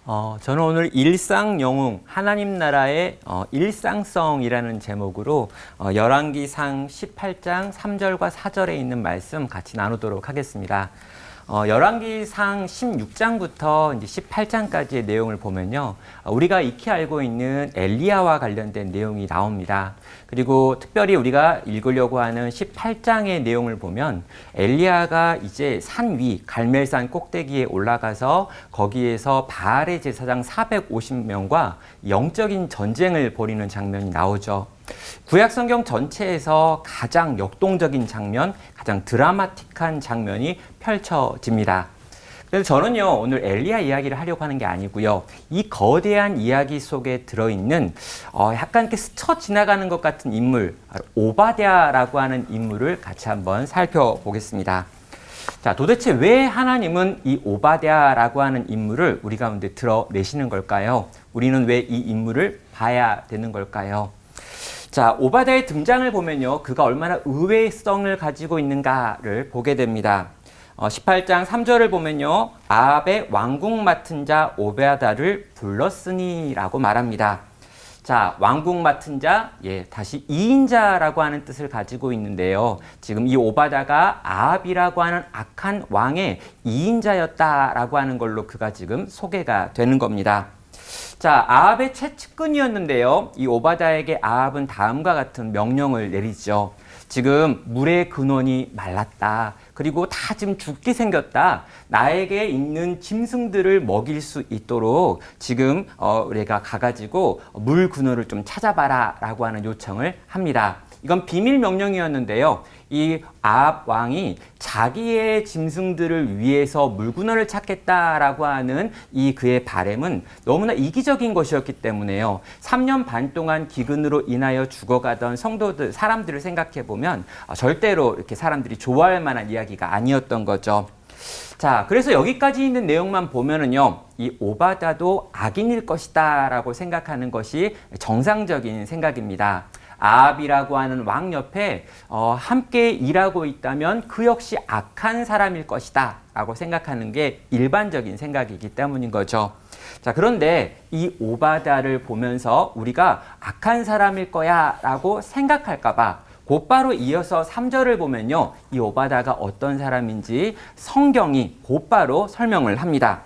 저는 오늘 일상영웅 하나님 나라의 일상성이라는 제목으로 열왕기상 18장 3절과 4절에 있는 말씀 같이 나누도록 하겠습니다. 열왕기상 16장부터 이제 18장까지의 내용을 보면요, 우리가 익히 알고 있는 엘리야와 관련된 내용이 나옵니다. 그리고 특별히 우리가 읽으려고 하는 18장의 내용을 보면 엘리야가 이제 산 위 갈멜산 꼭대기에 올라가서 거기에서 바알의 제사장 450명과 영적인 전쟁을 벌이는 장면이 나오죠. 구약성경 전체에서 가장 역동적인 장면, 가장 드라마틱한 장면이 펼쳐집니다. 그래서 저는요, 오늘 엘리야 이야기를 하려고 하는 게 아니고요, 이 거대한 이야기 속에 들어있는 약간 이렇게 스쳐 지나가는 것 같은 인물, 오바댜라고 하는 인물을 같이 한번 살펴보겠습니다. 자, 도대체 왜 하나님은 이 오바댜라고 하는 인물을 우리 가운데 드러내시는 걸까요? 우리는 왜 이 인물을 봐야 되는 걸까요? 자, 오바댜의 등장을 보면요, 그가 얼마나 의외성을 가지고 있는가를 보게 됩니다. 18장 3절을 보면요, 아합의 왕궁 맡은 자 오바댜를 불렀으니 라고 말합니다. 자, 왕궁 맡은 자, 다시 2인자라고 하는 뜻을 가지고 있는데요. 지금 이 오바댜가 아합이라고 하는 악한 왕의 2인자였다라고 하는 걸로 그가 지금 소개가 되는 겁니다. 자, 아합의 최측근이었는데요. 이 오바댜에게 아합은 다음과 같은 명령을 내리죠. 지금 물의 근원이 말랐다. 그리고 다 지금 죽게 생겼다. 나에게 있는 짐승들을 먹일 수 있도록 지금 내가 가가지고 물 근원을 좀 찾아봐라 라고 하는 요청을 합니다. 이건 비밀 명령이었는데요. 이 아합 왕이 자기의 짐승들을 위해서 물근원을 찾겠다라고 하는 이 그의 바램은 너무나 이기적인 것이었기 때문에요. 3년 반 동안 기근으로 인하여 죽어가던 성도들, 사람들을 생각해 보면 절대로 이렇게 사람들이 좋아할 만한 이야기가 아니었던 거죠. 자, 그래서 여기까지 있는 내용만 보면은요, 이 오바댜도 악인일 것이다 라고 생각하는 것이 정상적인 생각입니다. 아합이라고 하는 왕 옆에 함께 일하고 있다면 그 역시 악한 사람일 것이다 라고 생각하는 게 일반적인 생각이기 때문인 거죠. 자, 그런데 이 오바댜를 보면서 우리가 악한 사람일 거야 라고 생각할까 봐 곧바로 이어서 3절을 보면요, 이 오바댜가 어떤 사람인지 성경이 곧바로 설명을 합니다.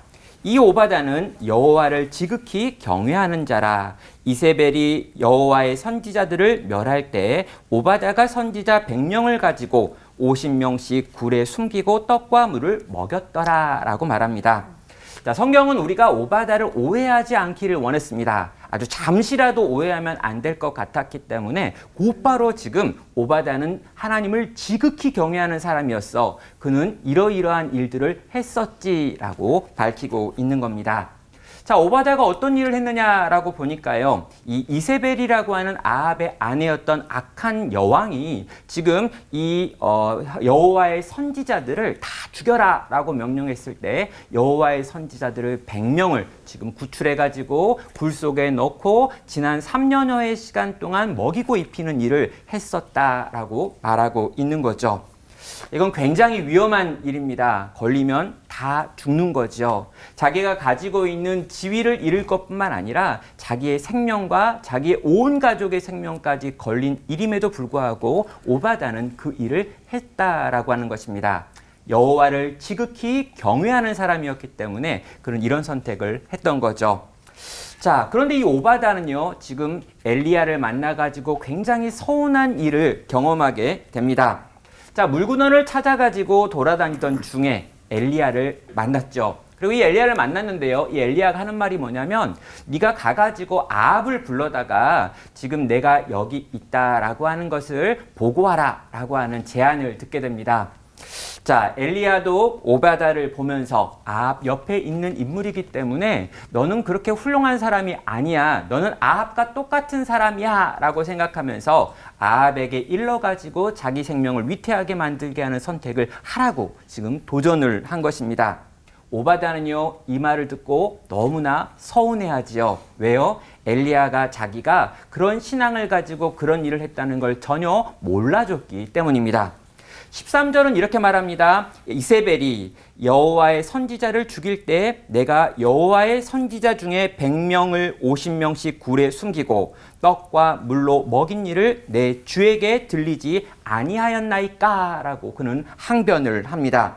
이 오바댜는 여호와를 지극히 경외하는 자라. 이세벨이 여호와의 선지자들을 멸할 때 오바댜가 선지자 100명을 가지고 50명씩 굴에 숨기고 떡과 물을 먹였더라 라고 말합니다. 자, 성경은 우리가 오바댜를 오해하지 않기를 원했습니다. 아주 잠시라도 오해하면 안 될 것 같았기 때문에 곧바로 지금 오바댜는 하나님을 지극히 경외하는 사람이었어. 그는 이러이러한 일들을 했었지라고 밝히고 있는 겁니다. 자, 오바댜가 어떤 일을 했느냐라고 보니까요, 이 이세벨이라고 하는 아합의 아내였던 악한 여왕이 지금 이 여호와의 선지자들을 다 죽여라라고 명령했을 때 여호와의 선지자들을 100명을 지금 구출해가지고 굴 속에 넣고 지난 3년여의 시간 동안 먹이고 입히는 일을 했었다라고 말하고 있는 거죠. 이건 굉장히 위험한 일입니다. 걸리면 다 죽는 거죠. 자기가 가지고 있는 지위를 잃을 것뿐만 아니라 자기의 생명과 자기의 온 가족의 생명까지 걸린 일임에도 불구하고 오바댜는 그 일을 했다라고 하는 것입니다. 여호와를 지극히 경외하는 사람이었기 때문에 그는 이런 선택을 했던 거죠. 자, 그런데 이 오바댜는요, 지금 엘리야를 만나가지고 굉장히 서운한 일을 경험하게 됩니다. 자, 물근원을 찾아가지고 돌아다니던 중에 엘리야를 만났죠. 그리고 이 엘리야를 만났는데요, 이 엘리야가 하는 말이 뭐냐면, 네가 가가지고 아합을 불러다가 지금 내가 여기 있다라고 하는 것을 보고하라 라고 하는 제안을 듣게 됩니다. 자, 엘리야도 오바댜를 보면서 아합 옆에 있는 인물이기 때문에 너는 그렇게 훌륭한 사람이 아니야. 너는 아합과 똑같은 사람이야 라고 생각하면서 아합에게 일러가지고 자기 생명을 위태하게 만들게 하는 선택을 하라고 지금 도전을 한 것입니다. 오바댜는요, 이 말을 듣고 너무나 서운해하지요. 왜요? 엘리야가 자기가 그런 신앙을 가지고 그런 일을 했다는 걸 전혀 몰라줬기 때문입니다. 13절은 이렇게 말합니다. 이세벨이 여호와의 선지자를 죽일 때 내가 여호와의 선지자 중에 100명을 50명씩 굴에 숨기고 떡과 물로 먹인 일을 내 주에게 들리지 아니하였나이까? 라고 그는 항변을 합니다.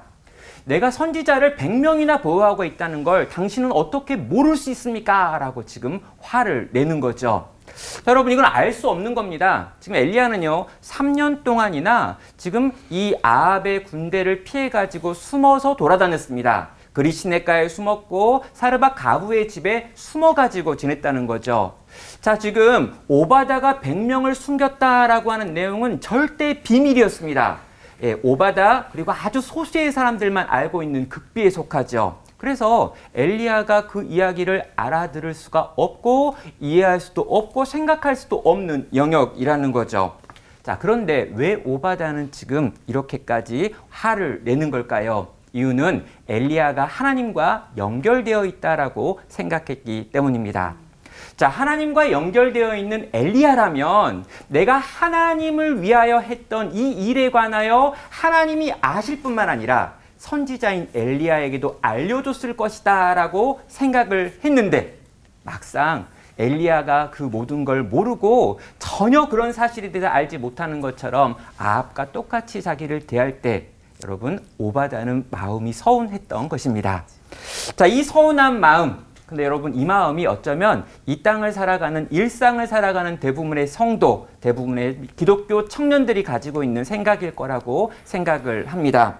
내가 선지자를 100명이나 보호하고 있다는 걸 당신은 어떻게 모를 수 있습니까? 라고 지금 화를 내는 거죠. 여러분, 이건 알 수 없는 겁니다. 지금 엘리야는요 3년 동안이나 지금 이 아합의 군대를 피해가지고 숨어서 돌아다녔습니다. 그리 시냇가에 숨었고 사르밧 가부의 집에 숨어가지고 지냈다는 거죠. 자, 지금 오바다가 100명을 숨겼다라고 하는 내용은 절대 비밀이었습니다. 예, 오바다 그리고 아주 소수의 사람들만 알고 있는 극비에 속하죠. 그래서 엘리야가 그 이야기를 알아들을 수가 없고 이해할 수도 없고 생각할 수도 없는 영역이라는 거죠. 자, 그런데 왜 오바다는 지금 이렇게까지 화를 내는 걸까요? 이유는 엘리야가 하나님과 연결되어 있다라고 생각했기 때문입니다. 자, 하나님과 연결되어 있는 엘리야라면 내가 하나님을 위하여 했던 이 일에 관하여 하나님이 아실 뿐만 아니라 선지자인 엘리야에게도 알려줬을 것이다 라고 생각을 했는데 막상 엘리야가 그 모든 걸 모르고 전혀 그런 사실에 대해서 알지 못하는 것처럼 아합과 똑같이 자기를 대할 때 여러분 오바다는 마음이 서운했던 것입니다. 자, 이 서운한 마음, 근데 여러분 이 마음이 어쩌면 이 땅을 살아가는 일상을 살아가는 대부분의 성도, 대부분의 기독교 청년들이 가지고 있는 생각일 거라고 생각을 합니다.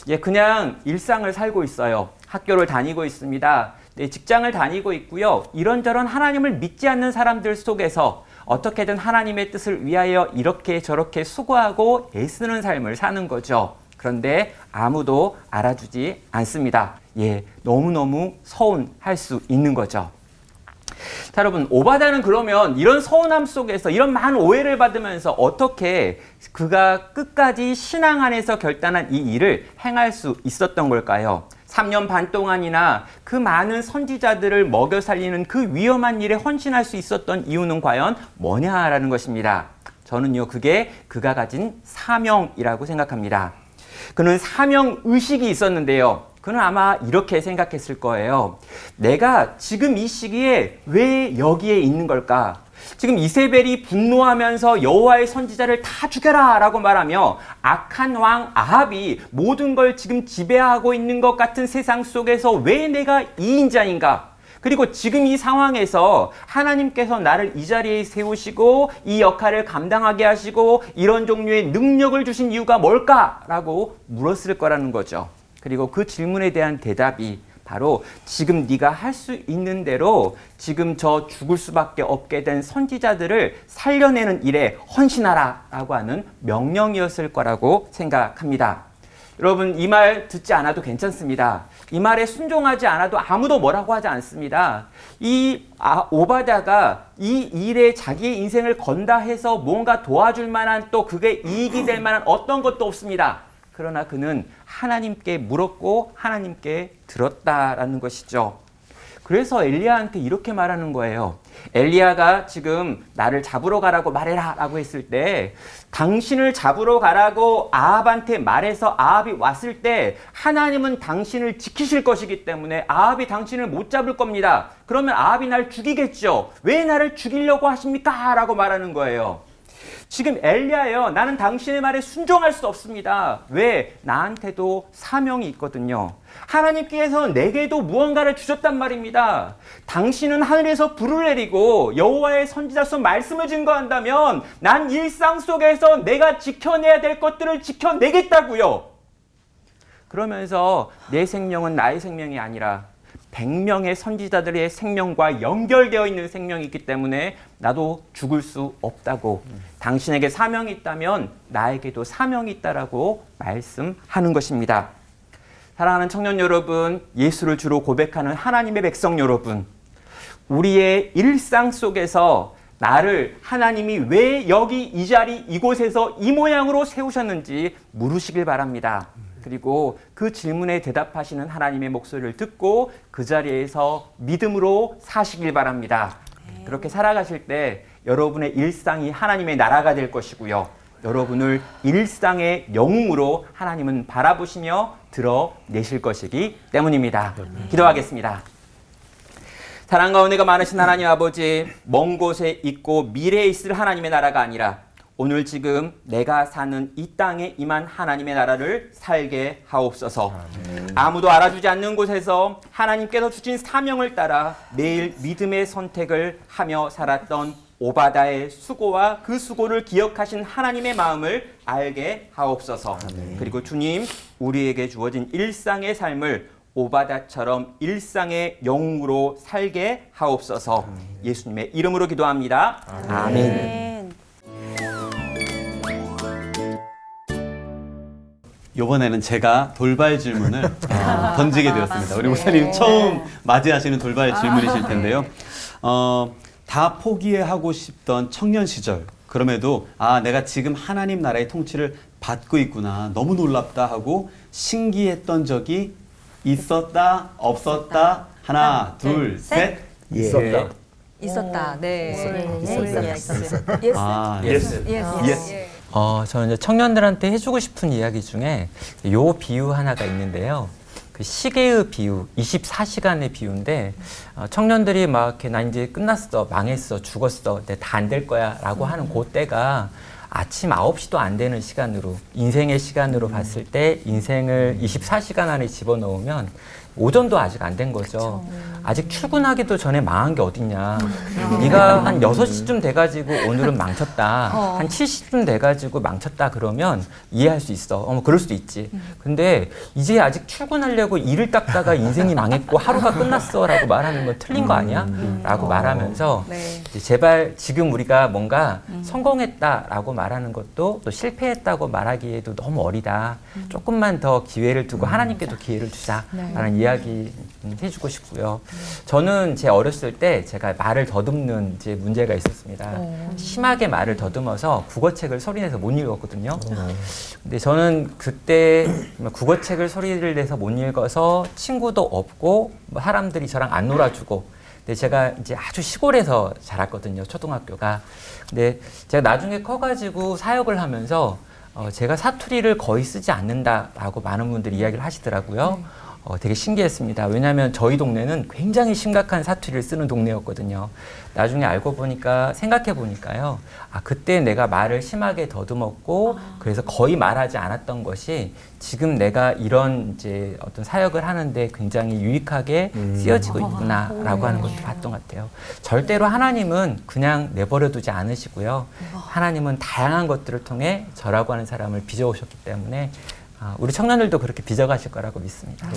예, 그냥 일상을 살고 있어요. 학교를 다니고 있습니다. 네, 직장을 다니고 있고요. 이런저런 하나님을 믿지 않는 사람들 속에서 어떻게든 하나님의 뜻을 위하여 이렇게 저렇게 수고하고 애쓰는 삶을 사는 거죠. 그런데 아무도 알아주지 않습니다. 예, 너무너무 서운할 수 있는 거죠. 자, 여러분, 오바다는 그러면 이런 서운함 속에서 이런 많은 오해를 받으면서 어떻게 그가 끝까지 신앙 안에서 결단한 이 일을 행할 수 있었던 걸까요? 3년 반 동안이나 그 많은 선지자들을 먹여 살리는 그 위험한 일에 헌신할 수 있었던 이유는 과연 뭐냐라는 것입니다. 저는요, 그게 그가 가진 사명이라고 생각합니다. 그는 사명 의식이 있었는데요. 그는 아마 이렇게 생각했을 거예요. 내가 지금 이 시기에 왜 여기에 있는 걸까? 지금 이세벨이 분노하면서 여호와의 선지자를 다 죽여라 라고 말하며 악한 왕 아합이 모든 걸 지금 지배하고 있는 것 같은 세상 속에서 왜 내가 2인자인가? 그리고 지금 이 상황에서 하나님께서 나를 이 자리에 세우시고 이 역할을 감당하게 하시고 이런 종류의 능력을 주신 이유가 뭘까라고 물었을 거라는 거죠. 그리고 그 질문에 대한 대답이 바로 지금 네가 할 수 있는 대로 지금 저 죽을 수밖에 없게 된 선지자들을 살려내는 일에 헌신하라 라고 하는 명령이었을 거라고 생각합니다. 여러분, 이 말 듣지 않아도 괜찮습니다. 이 말에 순종하지 않아도 아무도 뭐라고 하지 않습니다. 오바다가 이 일에 자기의 인생을 건다 해서 뭔가 도와줄 만한 또 그게 이익이 될 만한 어떤 것도 없습니다. 그러나 그는 하나님께 물었고 하나님께 들었다라는 것이죠. 그래서 엘리야한테 이렇게 말하는 거예요. 엘리야가 지금 나를 잡으러 가라고 말해라 라고 했을 때 당신을 잡으러 가라고 아합한테 말해서 아합이 왔을 때 하나님은 당신을 지키실 것이기 때문에 아합이 당신을 못 잡을 겁니다. 그러면 아합이 날 죽이겠죠. 왜 나를 죽이려고 하십니까? 라고 말하는 거예요. 지금 엘리야요, 나는 당신의 말에 순종할 수 없습니다. 왜? 나한테도 사명이 있거든요. 하나님께서 내게도 무언가를 주셨단 말입니다. 당신은 하늘에서 불을 내리고 여호와의 선지자로서 말씀을 증거한다면 난 일상 속에서 내가 지켜내야 될 것들을 지켜내겠다고요. 그러면서 내 생명은 나의 생명이 아니라 100명의 선지자들의 생명과 연결되어 있는 생명이 있기 때문에 나도 죽을 수 없다고, 당신에게 사명이 있다면 나에게도 사명이 있다라고 말씀하는 것입니다. 사랑하는 청년 여러분, 예수를 주로 고백하는 하나님의 백성 여러분, 우리의 일상 속에서 나를 하나님이 왜 여기 이 자리 이곳에서 이 모양으로 세우셨는지 물으시길 바랍니다. 그리고 그 질문에 대답하시는 하나님의 목소리를 듣고 그 자리에서 믿음으로 사시길 바랍니다. 그렇게 살아가실 때 여러분의 일상이 하나님의 나라가 될 것이고요. 여러분을 일상의 영웅으로 하나님은 바라보시며 드러내실 것이기 때문입니다. 기도하겠습니다. 사랑과 은혜가 많으신 하나님 아버지, 먼 곳에 있고 미래에 있을 하나님의 나라가 아니라 오늘 지금 내가 사는 이 땅에 임한 하나님의 나라를 살게 하옵소서. 아무도 알아주지 않는 곳에서 하나님께서 주신 사명을 따라 매일 믿음의 선택을 하며 살았던 오바다의 수고와 그 수고를 기억하신 하나님의 마음을 알게 하옵소서. 그리고 주님, 우리에게 주어진 일상의 삶을 오바다처럼 일상의 영웅으로 살게 하옵소서. 예수님의 이름으로 기도합니다. 아멘. 이번에는 제가 돌발 질문을 던지게 되었습니다. 우리 목사님 처음 맞이하시는 돌발 질문이실 텐데요. 다 포기하고 싶던 청년 시절, 그럼에도 내가 지금 하나님 나라의 통치를 받고 있구나, 너무 놀랍다 하고 신기했던 적이 있었다, 없었다? 하나, 둘, 셋. 있었다. 있었다. 네. 있었다. 예스. 저는 이제 청년들한테 해주고 싶은 이야기 중에 요 비유 하나가 있는데요. 그 시계의 비유, 24시간의 비유인데 청년들이 막 이렇게 나 이제 끝났어, 망했어, 죽었어, 다 안 될 거야 라고 하는 그때가 아침 9시도 안 되는 시간으로, 인생의 시간으로 봤을 때 인생을 24시간 안에 집어넣으면 오전도 아직 안 된 거죠. 아직 출근하기도 전에 망한 게 어딨냐. 네가 한 6시쯤 돼가지고 오늘은 망쳤다. 한 7시쯤 돼가지고 망쳤다 그러면 이해할 수 있어. 그럴 수도 있지. 근데 이제 아직 출근하려고 이를 닦다가 인생이 망했고 하루가 끝났어 라고 말하는 건 틀린 거 아니야? 라고 말하면서 이제 제발 지금 우리가 뭔가 성공했다라고 말하는 것도 또 실패했다고 말하기에도 너무 어리다. 조금만 더 기회를 두고 하나님께도 기회를 주자라는 이야기 해주고 싶고요. 저는 제 어렸을 때 제가 말을 더듬는 이제 문제가 있었습니다. 심하게 말을 더듬어서 국어책을 소리내서 못 읽었거든요. 근데 저는 그때 국어책을 소리를 내서 못 읽어서 친구도 없고 사람들이 저랑 안 놀아주고, 근데 제가 이제 아주 시골에서 자랐거든요. 초등학교가. 근데 제가 나중에 커가지고 사역을 하면서 제가 사투리를 거의 쓰지 않는다라고 많은 분들이 이야기를 하시더라고요. 되게 신기했습니다. 왜냐하면 저희 동네는 굉장히 심각한 사투리를 쓰는 동네였거든요. 나중에 알고 보니까, 생각해 보니까요. 그때 내가 말을 심하게 더듬었고, 그래서 거의 말하지 않았던 것이 지금 내가 이런 이제 어떤 사역을 하는데 굉장히 유익하게 쓰여지고 있구나라고 하는 것도 봤던 것 같아요. 절대로 하나님은 그냥 내버려 두지 않으시고요. 하나님은 다양한 것들을 통해 저라고 하는 사람을 빚어오셨기 때문에 우리 청년들도 그렇게 빚어가실 거라고 믿습니다.